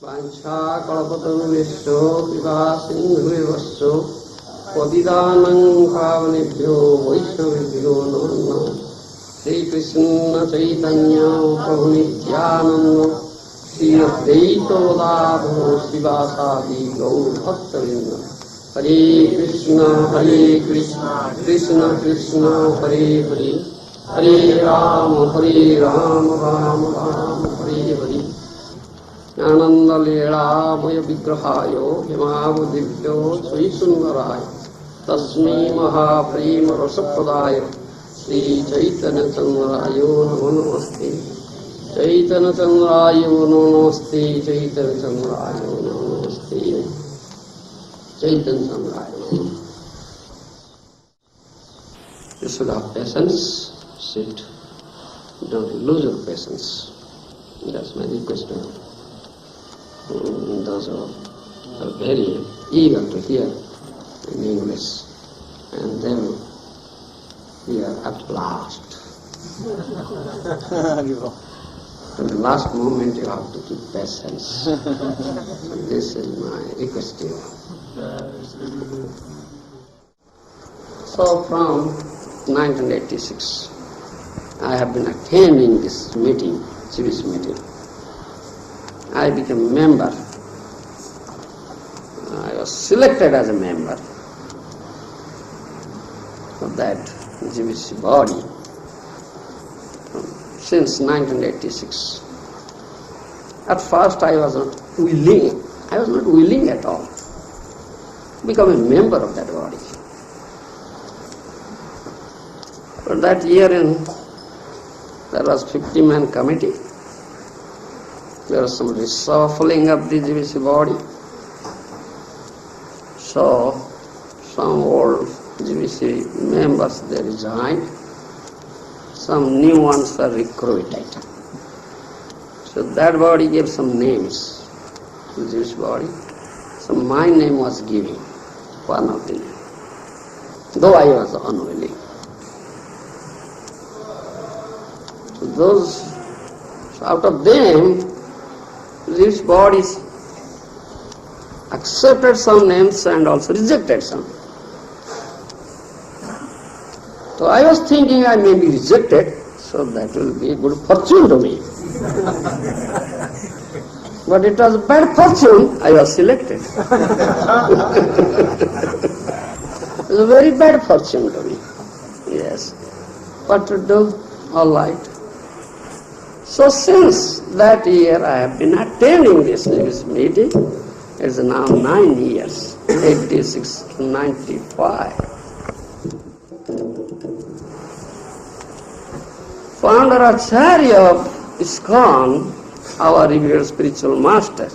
Vanchakalpataruvesho Vivasindhuvevasho Padidanam Pavanebhyo Vaishnavisbhyo Namo Namo Sri Krishna Chaitanya Prabhu Nityananda Sri Advaita Gadadhara Srivasadi Gaur Bhaktavinda Hare Krishna Krishna Krishna Hare Hare Hare Rama Rama Rama Hare Hare Ananda Leela Maya Vigrahayo Himavadivyo Sri Sundaraya Tasmi Mahaprema Rasapradaya Sri Chaitanya Chandrayo Namo Namaste Chaitanya Chandrayo Namo Namaste Chaitanya Chandrayo Namo Namaste Chaitanya Chandrayo You should have patience, sit, don't lose your patience. That's my request to you. Those who are very eager to hear in English, and then we are at last. To the last moment you have to keep patience. So this is my request to you. So from 1986, I have been attending this meeting, Jewish meeting. I became a member. I was selected as a member of that Jewish body since 1986. At first I was not willing. I was not willing at all to become a member of that body. But that year there was 50-man committee. There was some reshuffling of the Jewish body. So some old Jewish members, they resigned. Some new ones were recruited. So that body gave some names to the Jewish body. So my name was given, one of the names, though I was unwilling. So out of them, these bodies accepted some names and also rejected some. So I was thinking I may be rejected, so that will be a good fortune to me. But it was bad fortune, I was selected. It was a very bad fortune to me. Yes. What to do? All right. So since that year I have been attending this meeting. It's now 9 years, 86 to 95. Founder Acharya of ISKCON, our revered spiritual master,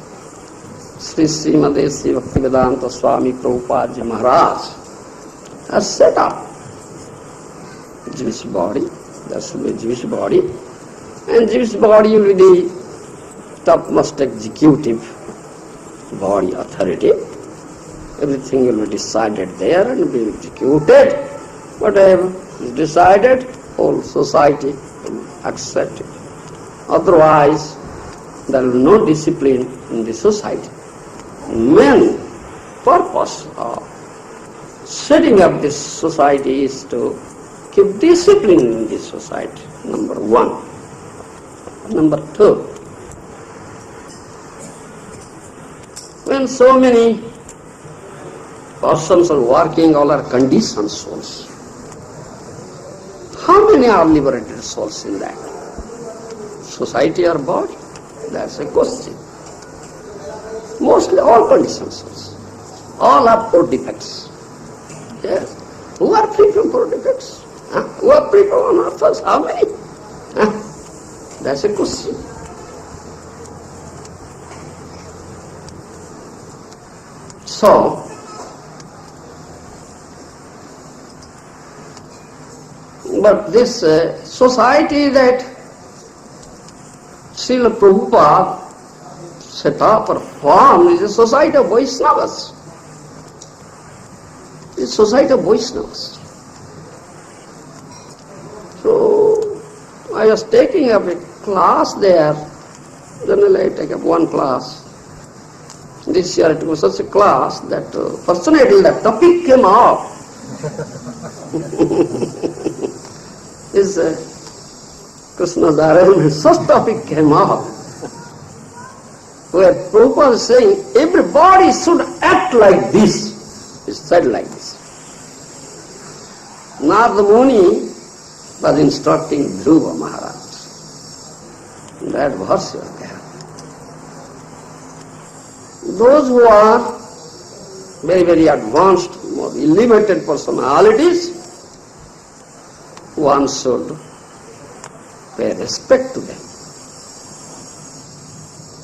Sri Srimad Sri Bhaktivedanta Swami Prabhupada Maharaj, has set up a Jewish body. There should be a Jewish body. And Jewish body will be the topmost executive body authority. Everything will be decided there and be executed. Whatever is decided, whole society will accept it. Otherwise, there will be no discipline in the society. Main purpose of setting up this society is to keep discipline in this society, number one. Number two, when so many persons are working, all are conditioned souls. How many are liberated souls in that society or body? That's a question. Mostly all conditioned souls. All have poor defects. Yes. Who are free from poor defects? Who are free from unearths? How many? That's a question. So, but this society that Srila Prabhupada set up or formed is a society of Vaishnavas. It's a society of Vaishnavas. So, I was taking up a class there. Generally I take up one class This year it was such a class that fortunately the topic came up. This Krishna's arrangement, such topic came up, where Prabhupada is saying everybody should act like this. It's said like this. Narada Muni was instructing Dhruva Maharaj. That verse was there. Those who are very, very advanced, more elevated personalities, one should pay respect to them.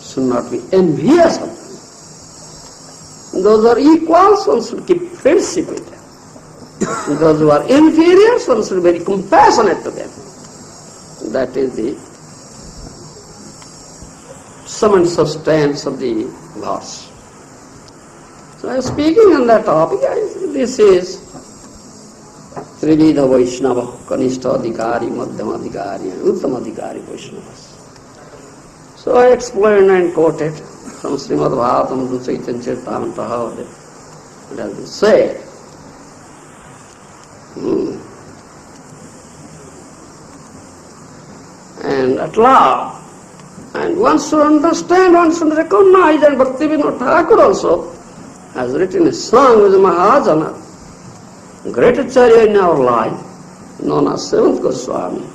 Should not be envious of them. Those who are equals, one should keep friendship with them. Those who are inferiors, one should be very compassionate to them. That is the sum and substance of the verse. So I am speaking on that topic. This is Trividha Vaishnava, Kanishta Adhikari, Madhyama Adhikari, and Uttama Adhikari Vaishnavas. So I explained and quoted from Srimad Bhagavatam, Chaitanya Charitamrita, how it has been said. And at last, and one should understand, one should recognize, and Bhaktivinoda Thakur also has written a song with Mahajana, great acharya in our life, known as Seventh Goswami.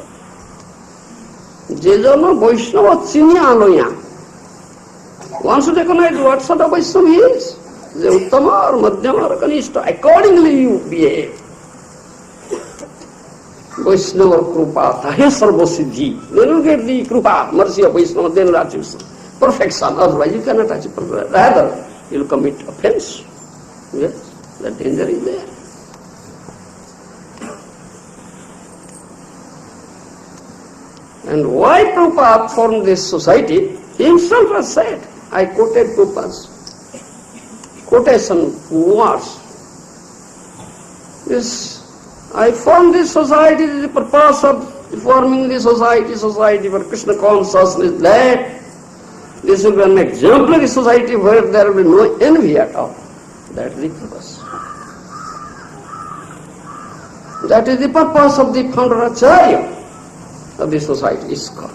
Jejono Vaishnava Chinya Aloya. One should recognize what sort of Vaishnava he is. The Uttama or Madhyama or Kanishta. Accordingly you behave. Vaishnava Krupa, Tahe Sarva Siddhi. Then you get the Krupa, mercy of Vaishnava, then you achieve perfection. Otherwise you cannot achieve perfection. Rather, you will commit offense. Yes, the danger is there. And why Prabhupada formed this society? He himself has said, I quoted Prabhupada's quotation words. This, I formed this society, the purpose of forming this society for Krishna consciousness, that this will be an exemplary society where there will be no envy at all. That is the purpose. That is the purpose of the founder Acharya of the society is called.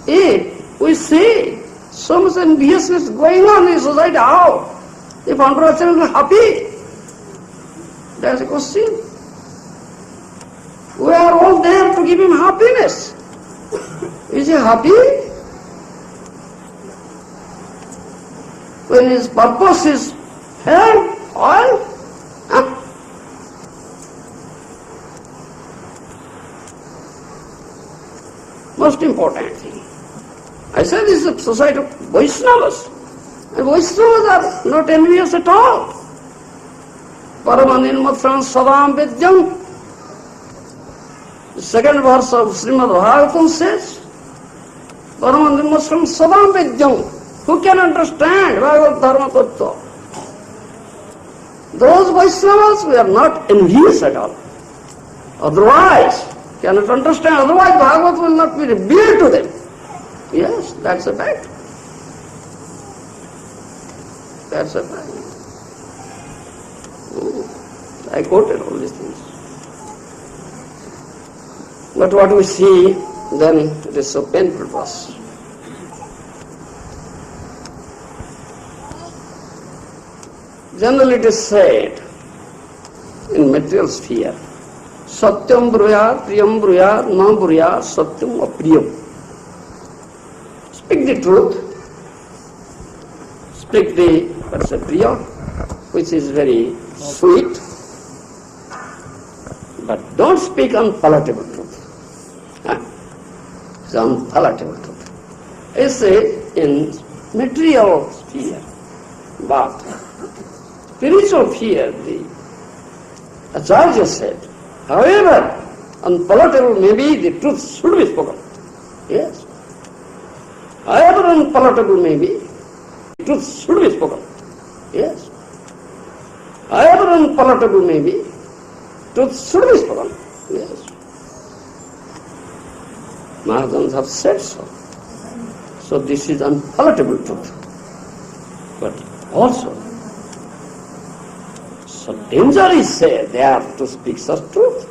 If we see so much enviousness going on in society, how the founder Acharya will be happy? That is a question. We are all there to give him happiness. Is he happy? When his purpose is failed, all? Most important thing. I said this is a society of Vaishnavas. And Vaishnavas are not envious at all. Paramanirmatram sadam vidyam. The second verse of Srimad Bhagavatam says, Paramanirmatram sadam vidyam. Who can understand Bhagavad Dharma Tattva? Those Vaishnavas were not envious at all. Otherwise, cannot understand, otherwise Bhagavad will not be revealed to them. Yes, that's a fact. That's a fact. I quoted all these things. But what we see, then it is so painful for us. Generally it is said in material sphere, Satyam bruyat, priyam bruyat, na bruyat, satyam apriyam. Speak the truth. Speak the priya, which is very sweet. But don't speak unpalatable truth. It's unpalatable truth. It's in material sphere. But spiritual sphere, the Acharya said, however unpalatable may be, the truth should be spoken. Yes. However unpalatable may be, the truth should be spoken. Yes. However unpalatable may be, truth should be spoken. Yes. Mahajans have said so. So this is unpalatable truth. But also, so danger is there to speak such truth.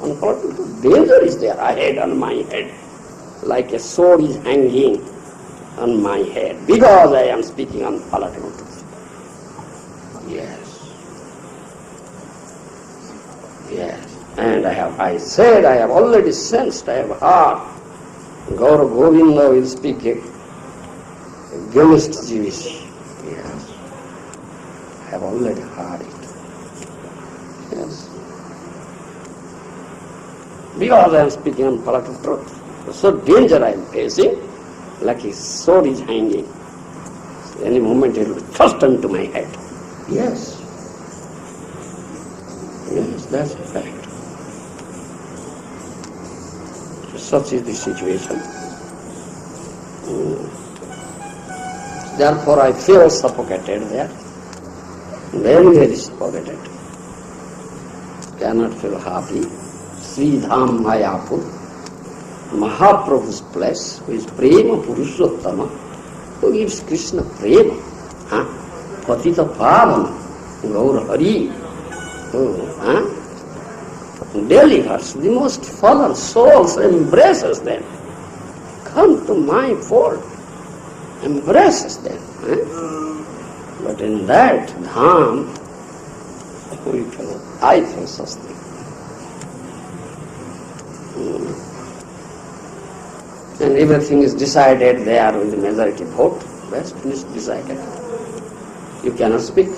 Unpalatable truth. Danger is there ahead on my head. Like a sword is hanging on my head because I am speaking unpalatable truth. Yes. Yes. And I have already sensed, I have heard, Gour Govinda will speak against Jewish. Yes. I have already heard it. Yes. Because I am speaking unpalatable truth. So danger I am facing, like a sword is hanging. So any moment it will thrust into my head. Yes. Yes, that's a fact. Such is the situation. Therefore I feel suffocated there. Very, very suffocated. Cannot feel happy. Sri Dham Mayapur, Mahaprabhu's place, who is Prema Purushottama, who gives Krishna Prema, Patita Pavana, Gaur Hari, delivers the most fallen souls, embraces them. Come to my fold, embraces them. But in that dham, I feel such thing. And everything is decided there with the majority vote. Best finished, decided. You cannot speak.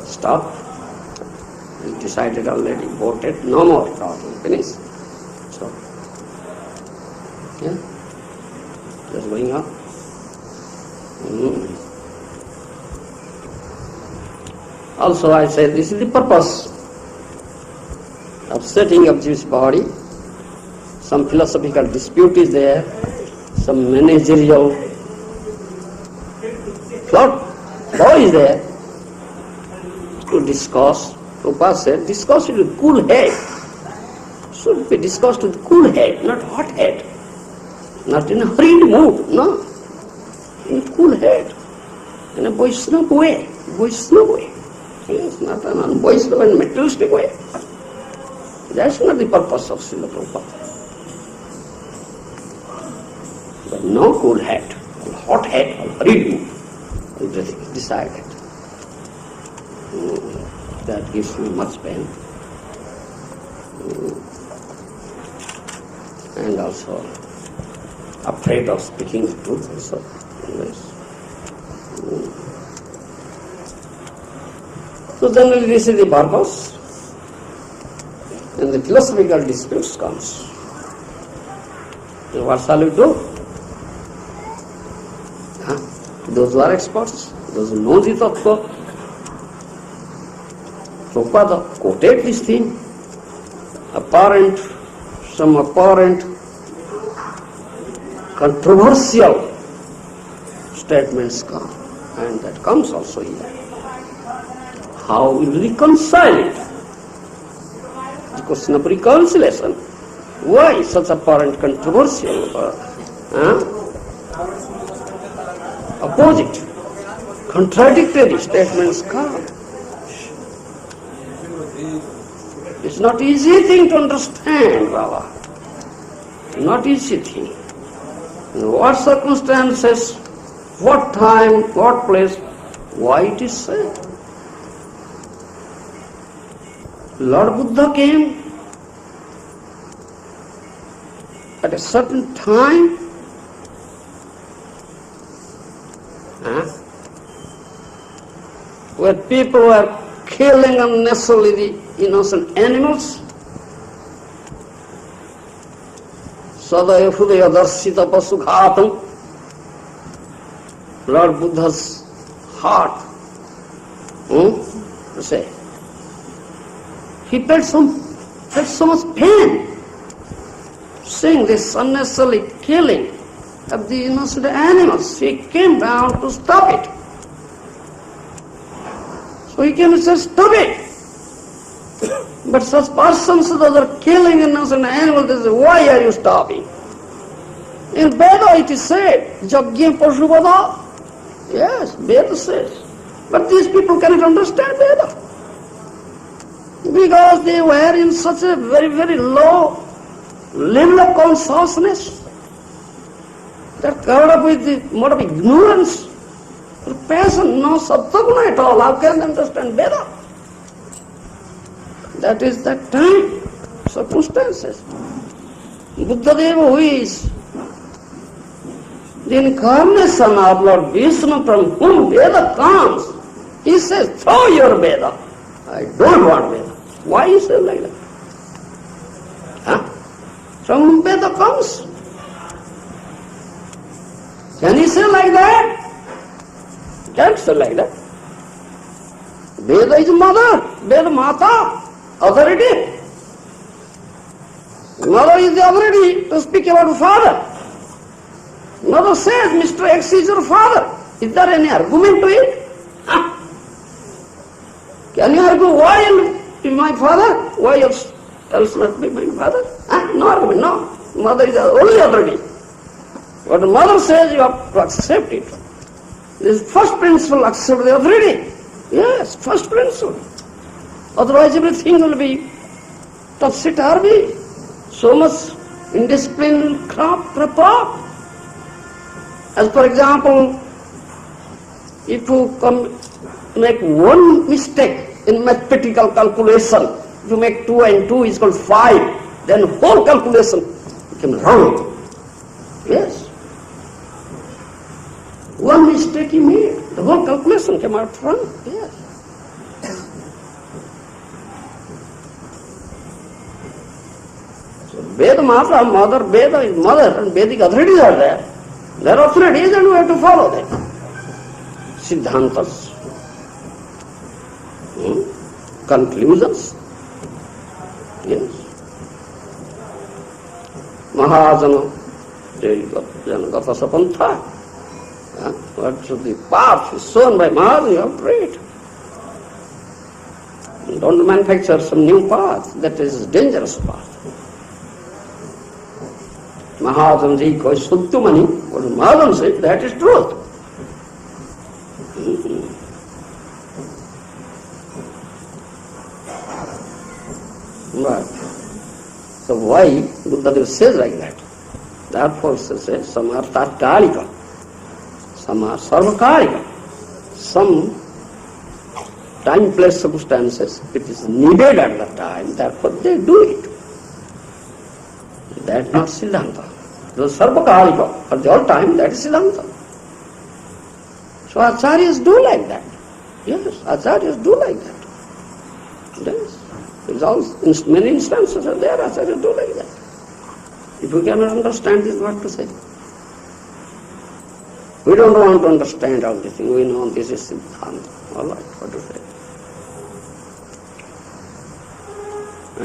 Stop. It's decided already, voted, no more talking, finish. So, yeah, just going on. Also I say this is the purpose of setting up Jewish body. Some philosophical dispute is there, some managerial plot is there to discuss. Prabhupada said, discuss it with cool head. Should be discussed with cool head, not hot head. Not in a hurried mood, no. In cool head. In a Vaishnava way. Vaishnava way. Yes, not an un-Vaishnava and materialistic way. That's not the purpose of Srila Prabhupada. But no cool head, hot head, or hurried mood. Everything is decided. That gives me much pain. And also afraid of speaking the truth also. Yes. So generally this is the purpose. And the philosophical disputes comes. So what shall we do? Those who are experts, those who know the tattva, Prabhupada quoted this thing, some apparent controversial statements come, and that comes also here. How will we reconcile it? The question of reconciliation. Why such apparent controversial, opposite, contradictory statements come? It's not easy thing to understand, Baba. Not easy thing. In what circumstances, what time, what place, why it is said. Lord Buddha came at a certain time, where people were killing unnecessarily the innocent animals. Sadaya Hudaya Darsita Pasughatam. Lord Buddha's heart, he felt so much pain, seeing this unnecessary killing of the innocent animals. He came down to stop it. So he came and said, stop it. But such persons, those are killing innocent animals, they say, why are you stopping? In Veda it is said, Yajna Pashuvada. Yes, Veda says. But these people cannot understand Veda. Because they were in such a very, very low level of consciousness. They are covered up with the mode of ignorance, passion, no sattva at all. How can they understand Veda? That is that time, circumstances. Buddhadeva, who is the incarnation of Lord Vishnu, from whom Veda comes, he says, throw your Veda. I don't want Veda. Why you say like that? Huh? From whom Veda comes? Can he say like that? Can't say like that. Veda is mother, Veda Mata, authority. Mother is the authority to speak about father. Mother says, Mr. X is your father. Is there any argument to it? Huh? Can you argue why is my father? Why else not be my father? Huh? No argument, no. Mother is the only authority. What the mother says, you have to accept it. This first principle, accept the authority. Yes, first principle. Otherwise everything will be topsy-turvy. So much indiscipline, crop up. As for example, if you make one mistake in mathematical calculation, if you make 2 and 2 is equal to 5, then whole calculation became wrong. Yes. One mistake he made, the whole calculation came out wrong. Yes. So Veda Mata, mother, Veda is mother, and Vedic authorities are there. There are authorities and we have to follow them. Siddhantas, conclusions. Yes. Mahajana, Janagata Sapantha. What should the path is shown by Mahajana, you have to read. Don't manufacture some new path, that is dangerous path. Mahajana ji koi suttu mani, what Mahajana said, that is truth. But, so why Buddha says like that? Therefore he says, some are tatkalika, some are sarvakalika, some time, place, circumstances, it is needed at that time, therefore they do it. That is not Siddhanta. The sarvakalika, at the all time, that is Siddhanta. So acharyas do like that. Yes, acharyas do like that. Yes. In many instances are there, acharyas do like that. If you cannot understand this, what to say? We don't want to understand all this thing. We know this is Siddhanta. All right, what to say?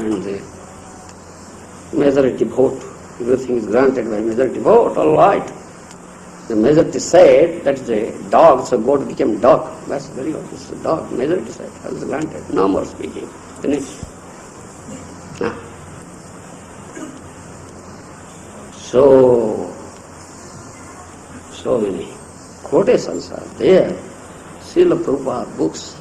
And the majority vote, everything is granted by majority vote, all right. The majority said that the dog, so God became dog. That's very obvious. The dog, majority said, that's granted. No more speaking. Finish. So many quotations are there. Srila Prabhupada books.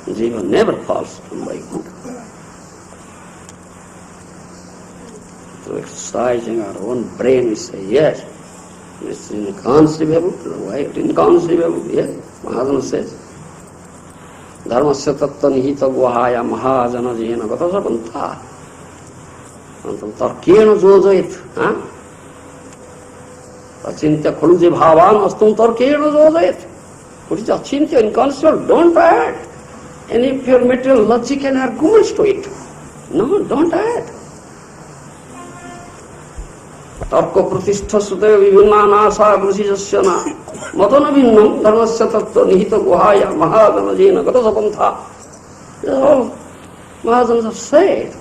Jiva never falls from Vaikuntha. Through exercising our own brain, we say, yes, it's inconceivable. Why it's inconceivable? Yes, Mahajana says, Dharmasya tattva nihita guhaya mahajana jena gata sabanta. Antam tarkena jojayet. Achintya khaluje bhavan astum tarkena jojayet. What is achintya, inconceivable? Don't add any pure material logic and arguments to it. No, don't add. Tarko pratishtha sute vivinnana asa grusijasya matana vinnam dharmasya tattva nihita guhaya mahajana jena gata sabantha. That's all Mahajanas have said.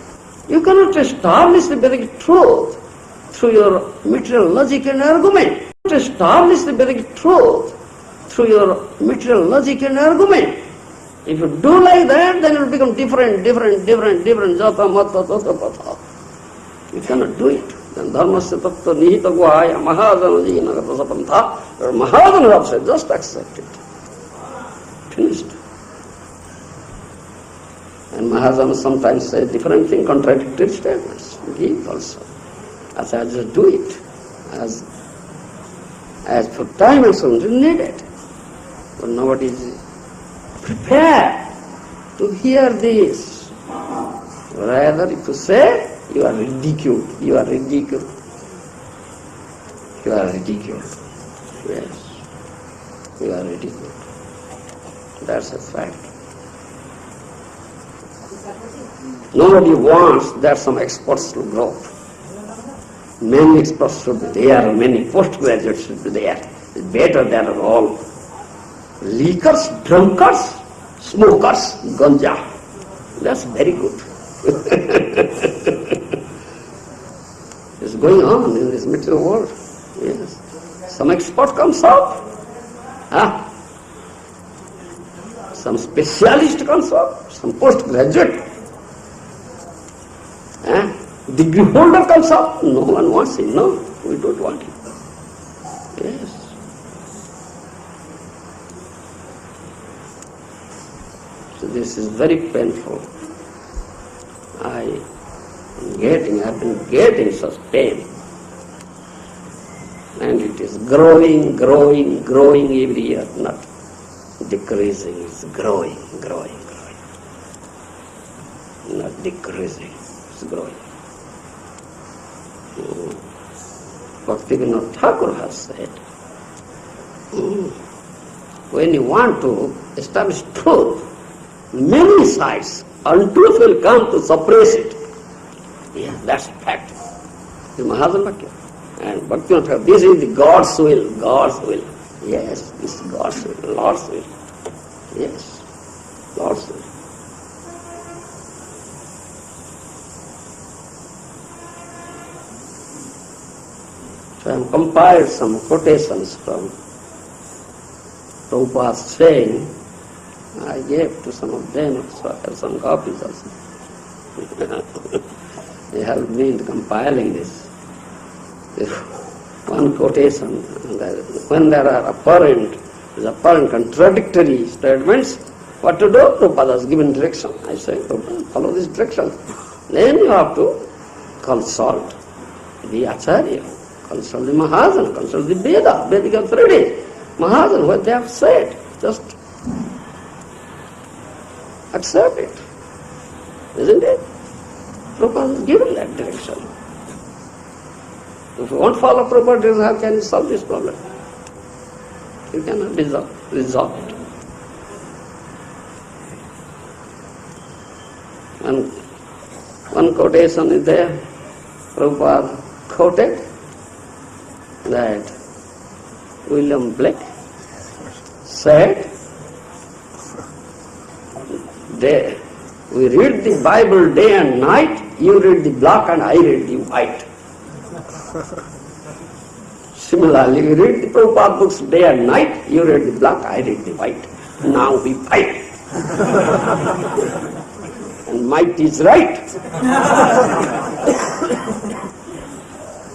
You cannot establish the Vedic truth through your material logic and argument. You cannot establish the Vedic truth through your material logic and argument. If you do like that, then it will become different. Jata, mata, tata, patha. You cannot do it. Then dharmasya tattva nihita guhaya mahajana jina gata sapantha. Mahajana have said, just accept it. Finished. And Mahajana sometimes say different thing, contradictory statements. Give also. As I just do it. As for time and so on, you need it. But nobody is prepared to hear this. Rather, if you say, you are ridiculed. You are ridiculed. You are ridiculed. Yes. You are ridiculed. That's a fact. Nobody wants that some experts to grow. Many experts should be there, many postgraduates should be there. It's better than all leakers, drunkards, smokers, ganja. That's very good. It's going on in this material world. Yes. Some expert comes out. Some specialist comes out. Some postgraduate. Degree holder comes up. No one wants him. No, we don't want him. Yes. So this is very painful. I've been getting such pain. And it is growing every year, not decreasing, it's growing. Not decreasing, it's growing. Bhaktivinoda Thakur has said, when you want to establish truth, many sides, untruth will come to suppress it. Yeah, that's a fact. This is Mahajana Vakya. And Bhaktivinoda Thakur, this is the God's will, God's will. Yes, this is God's will, Lord's will. Yes, Lord's will. So I have compiled some quotations from Prabhupada's saying. I gave to some of them, so I have some copies also. They helped me in compiling this. One quotation, when there are apparent contradictory statements, what to do? Prabhupada has given direction. I say, follow this direction. Then you have to consult the Acharya, consult the Mahajana, consult the Vedic authorities. Mahajana, what they have said, just accept it. Isn't it? Prabhupada has given that direction. If you won't follow Prabhupada direction, how can you solve this problem? You cannot resolve it. And one quotation is there, Prabhupada quoted that William Blake said, we read the Bible day and night, you read the black and I read the white. Similarly, we read the Prabhupada books day and night, you read the black, I read the white. Now we fight. And might is right.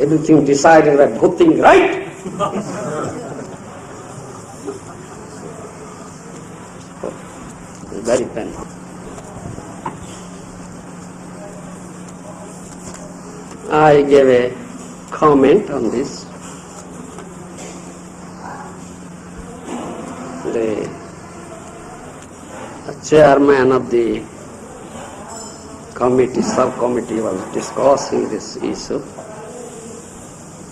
Everything decided that good thing right. Very painful. I gave a comment on this. The chairman of the subcommittee was discussing this issue.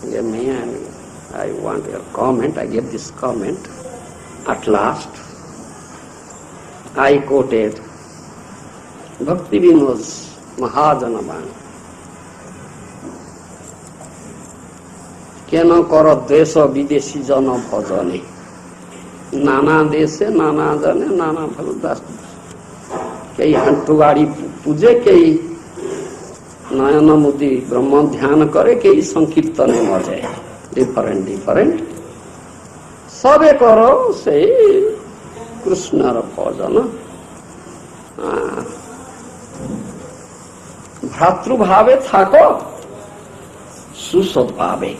He gave me, and I want your comment. I gave this comment. At last, I quoted Bhaktivinoda's Mahajana Bani. কেন কর দেশ বিদেশী জন ভজনে নানা দেশে নানা জনে নানা ভগদাস কেই হাঁটু গাড়ি পূজে কেই নয়ন মুদি ব্রহ্ম ধ্যান করে কেই সংকীর্তনে মজে ডিফারেন্ট সবে কর সেই কৃষ্ণর ভজন भ्रातृभावे थाको सुसद्भावे.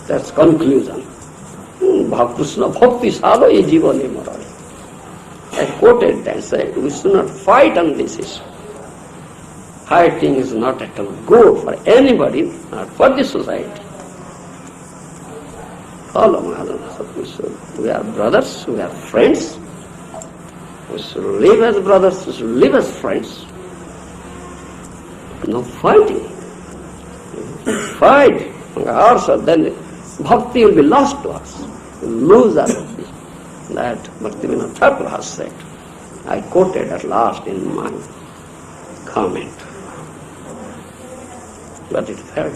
That's conclusion. Krishna bhakti salo ye jivane morale. I quoted that, said, we should not fight on this issue. Fighting is not at all good for anybody, not for the society. Follow Mahadana. We are brothers, we are friends. We should live as brothers, we should live as friends. No fighting. Fight ourselves, then bhakti will be lost to us. We will lose our bhakti. That Bhaktivinoda Thakur has said. I quoted at last in my comment. But it felt.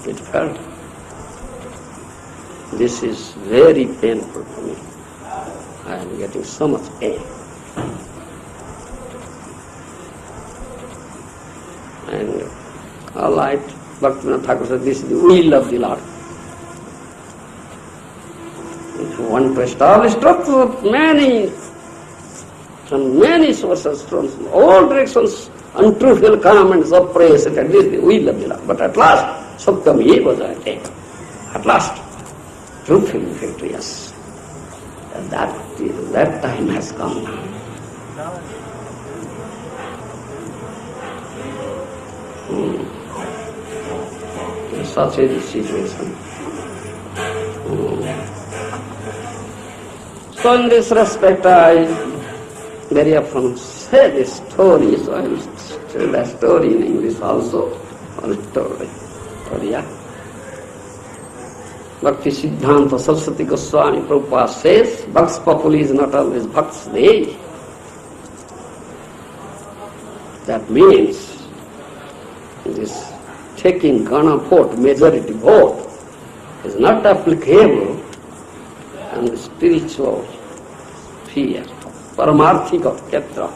It felt. This is very painful to me. I am getting so much pain. And all right, Bhaktivinoda Thakur said, this is the will of the Lord. If you want to establish truth from many sources, from all directions, untruth will come and suppress it, and this is the will of the Lord. But at last, Satyam eva jayate. At last, truth will be victorious. And that time has come now. Such is the situation. So in this respect, I very often say this story, so I will tell that story in English also. Story. Bhakti Siddhanta Saraswati Goswami Prabhupada says, Vox Populi is not always Vox Dei. That means this taking Gana vote, majority vote, is not applicable on the spiritual sphere, Paramarthika Ketra.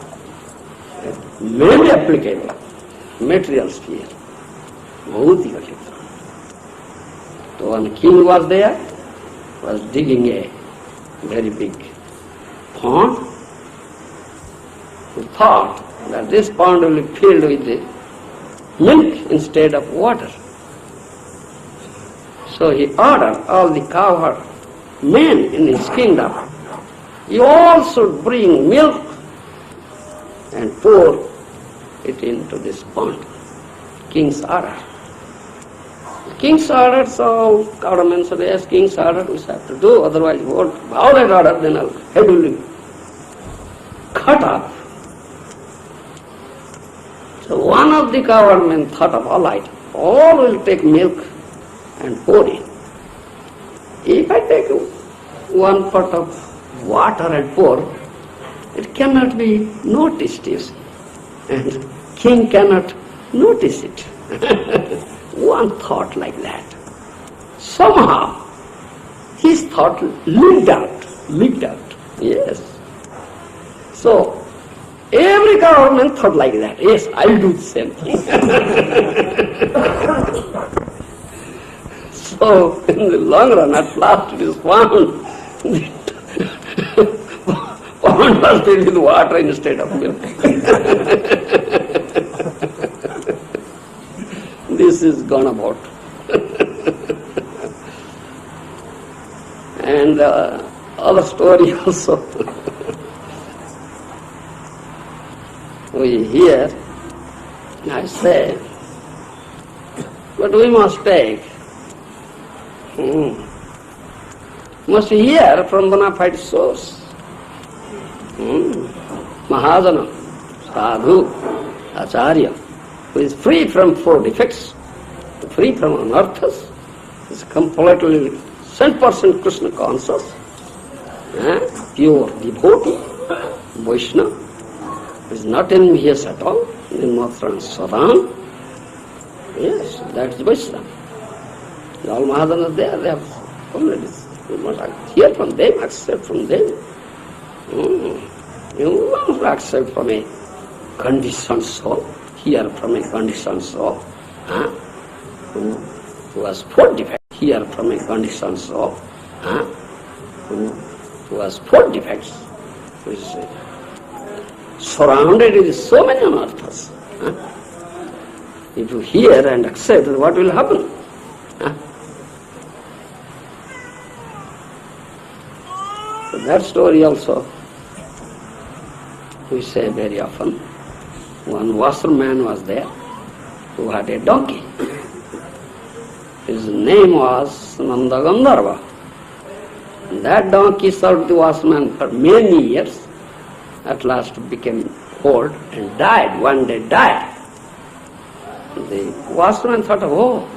It may be applicable, material sphere, Bhautika Ketra. So one king was there, was digging a very big pond. He thought that this pond will be filled with the milk instead of water. So he ordered all the cowherd men in his kingdom, you all should bring milk and pour it into this pond. King's order. King's order, so government said, yes, king's order we have to do, otherwise we won't follow that order, then our head will be cut off. So one of the government thought of, all right, all will take milk and pour in. If I take one pot of water and pour, it cannot be noticed, you see. And king cannot notice it. One thought like that. Somehow, his thought leaked out. Yes. So, every government thought like that. Yes, I'll do the same thing. So, in the long run, at last it is found pond was filled with water instead of milk. This is gone about. And other story also. We hear, I say, but we must take. Must hear from bona fide source. Mahajana, Sadhu, Acharya, who is free from four defects, free from anarthas, is completely 100% Krishna conscious, pure devotee, Vaishnava, is not envious at all, Nirmatra and Sadhan. Yes, that is Vaishnava. All Mahajanas there, they have already, you must hear from them, accept from them. You must accept from a conditioned soul, hear from a conditioned soul, who has four defects, hear from a conditioned soul, who has four defects, which is surrounded with so many anarthas. If you hear and accept, what will happen? So that story also we say very often. One washerman was there who had a donkey. His name was Nanda Gandharva. That donkey served the washerman for many years. At last became old and died. One day died. The washerman thought, oh,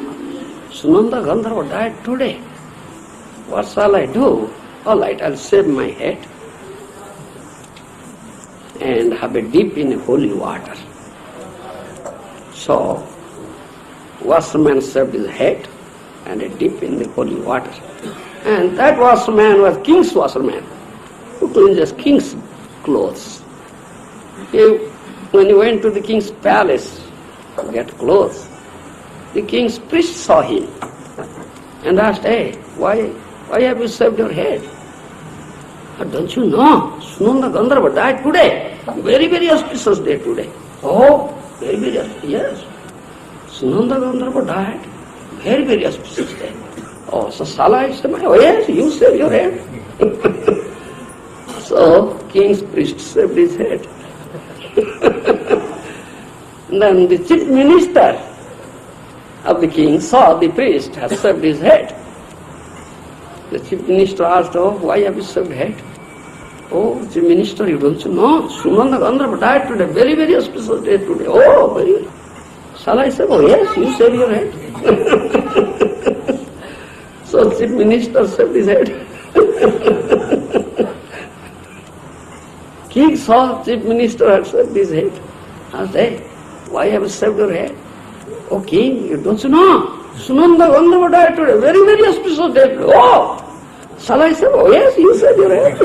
Sunanda Gandharva died today. What shall I do? All right, I'll shave my head and have a dip in holy water. So, washerman shaved his head and a dip in the holy water. And that washerman was king's washerman, who cleanses king's clothes. When he went to the king's palace to get clothes, the king's priest saw him and asked, hey, why have you shaved your head? Don't you know, Sunanda Gandharva died today. Very, very auspicious day today. Oh, very, very auspicious. Yes. Sunanda Gandharva died. Very, very auspicious day. Oh, so shall I shave my head? Oh yes, you shave your head. So, king's priest shaved his head. Then the chief minister of the king saw the priest had shaved his head. The chief minister asked, oh, why have you shaved head? Oh, chief minister, you don't know? Sunanda Gandharva died today, very, very auspicious day today. Oh, very, very. Shall I shave? Oh yes, you shave your head. So chief minister shaved his head. King saw chief minister had shaved his head. Asked, hey, why have you shaved your head? Oh king, you don't know? Sunanda Gandharva died today, very, very auspicious day today. Oh, shall I shave? Oh yes, you shave your head.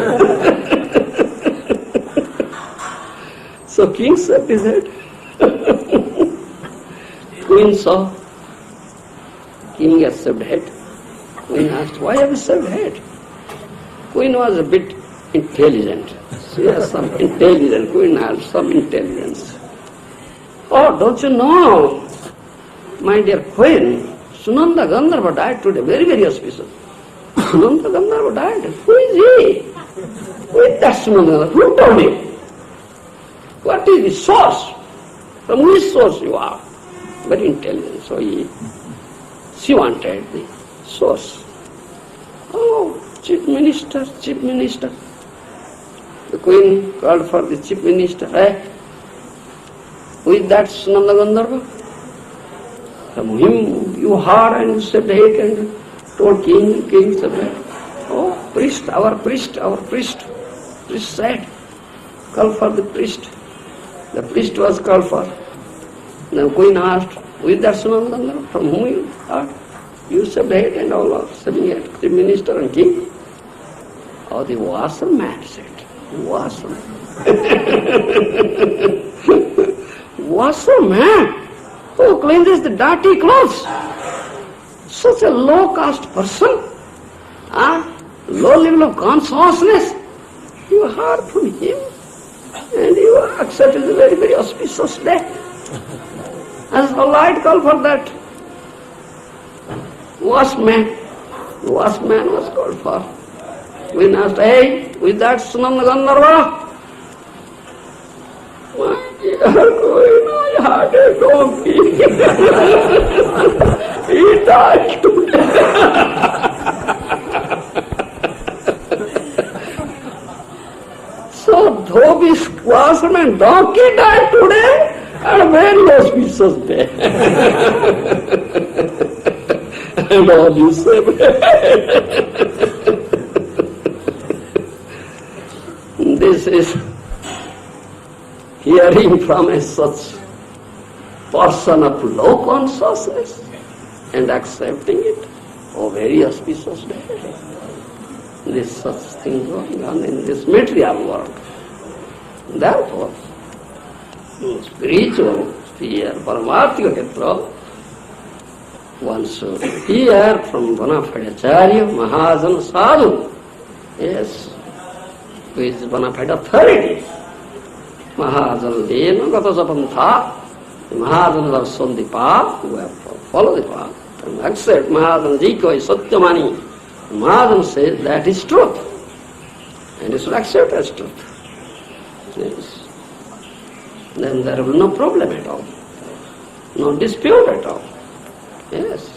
So king shaved his head. Queen saw king has shaved head. Queen asked, why have you shaved head? Queen was a bit intelligent. She has some intelligence. Queen has some intelligence. Oh, don't you know, my dear queen, Sunanda Gandharva died today, very, very auspicious. Sunanda Gandharva died. Who is he? Who is that Sunanda Gandharva? Who told him? What is the source? From which source you are? Very intelligent. So she wanted the source. Oh, chief minister. The queen called for the chief minister. Hey, who is that Sunanda Gandharva? From him you heard and you shaved the head and told king shaved the head. Oh, priest. Priest said, call for the priest. The priest was called for. The queen asked, who is that Sunanda Gandharva? From whom you heard? You shaved the head and all are shaving head, the minister and king. Oh, the washerman said, washerman. Washerman who cleanses the dirty clothes. Such a low caste person, low level of consciousness. You heard from him and you accepted the very, very auspicious day. As a light call for that washerman. The washerman was called for. Queen asked, hey, with that Sunanda Gandharva? My dear queen, I had a donkey. He died today. So, though this washerman donkey died today, and a very auspicious day. And all you say, this is hearing from a such person of low consciousness and accepting it. Oh, very auspicious day. This such thing going on in this material world. Therefore, spiritual sphere, Paramarthika Kshetra, one should hear from bona fide Acharya, Mahajana, Sadhu. Yes, who is bona fide authority. Mahajanena gata japantha. The Mahajans have shown the path, who have followed the path, and accept Mahajanji ko is Satyamani. Mahajan says that is truth, and you should accept as truth. Yes. Then there will be no problem at all, no dispute at all. Yes.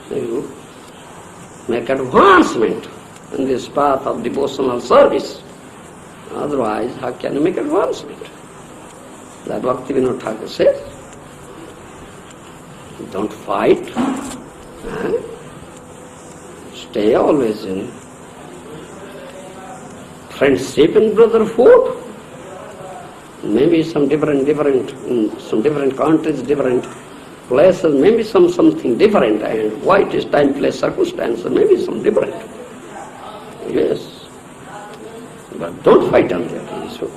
You make advancement in this path of devotional service. Otherwise, how can you make advancement? That Bhaktivinoda Thakur says. Don't fight. Stay always in friendship and brotherhood. Maybe some different in some different countries, different places, maybe something different, and why it is time, place, circumstance, maybe some different. Yes. But don't fight on that issue.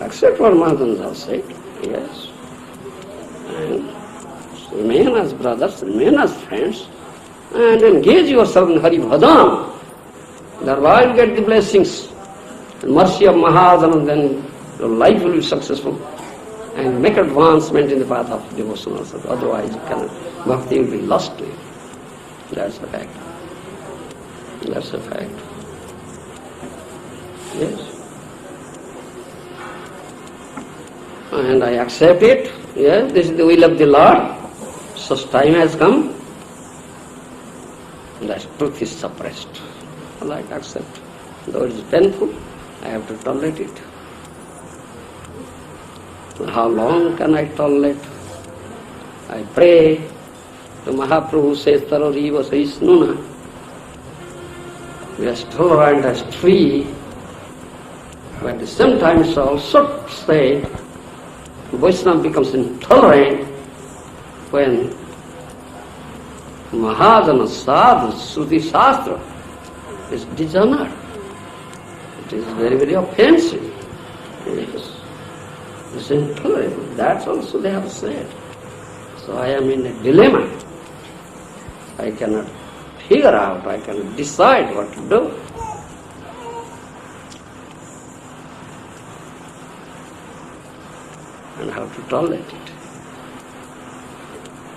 Accept what Mahajans have said. Yes. And remain as brothers, remain as friends, and engage yourself in Hari Bhajan. Thereby you get the blessings, the mercy of Mahajan, then your life will be successful, and make advancement in the path of devotional service. Otherwise you cannot. Bhakti will be lost to you. That's a fact. That's a fact. Yes. And I accept it. Yes, this is the will of the Lord. Such time has come. That truth is suppressed. I like accept. Though it is painful, I have to tolerate it. How long can I tolerate? I pray to Mahaprabhu says, Tarariva Saisnuna. We are tolerant as tree, but at the same time it's also said, Vaishnava becomes intolerant when Mahajana Sadhu Shruti Shastra is dishonored. It is very, very offensive. Yes. It's intolerable. That's also they have said. So I am in a dilemma. I cannot figure out, I cannot decide what to do. And how to tolerate it.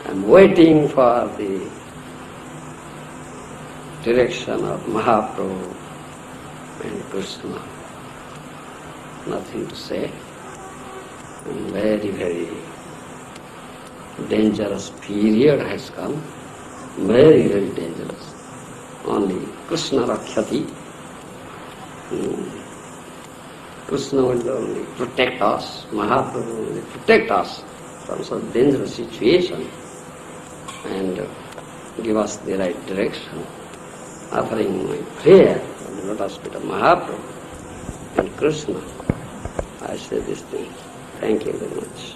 I'm waiting for the direction of Mahaprabhu and Krishna. Nothing to say. And very, very dangerous period has come. Very, very dangerous. Only Krishna Rakhyati. Krishna will only protect us, Mahaprabhu will protect us from such dangerous situation and give us the right direction. Offering my prayer on the lotus feet of Mahaprabhu and Krishna, I say this thing. Thank you very much.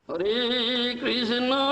Hare Krishna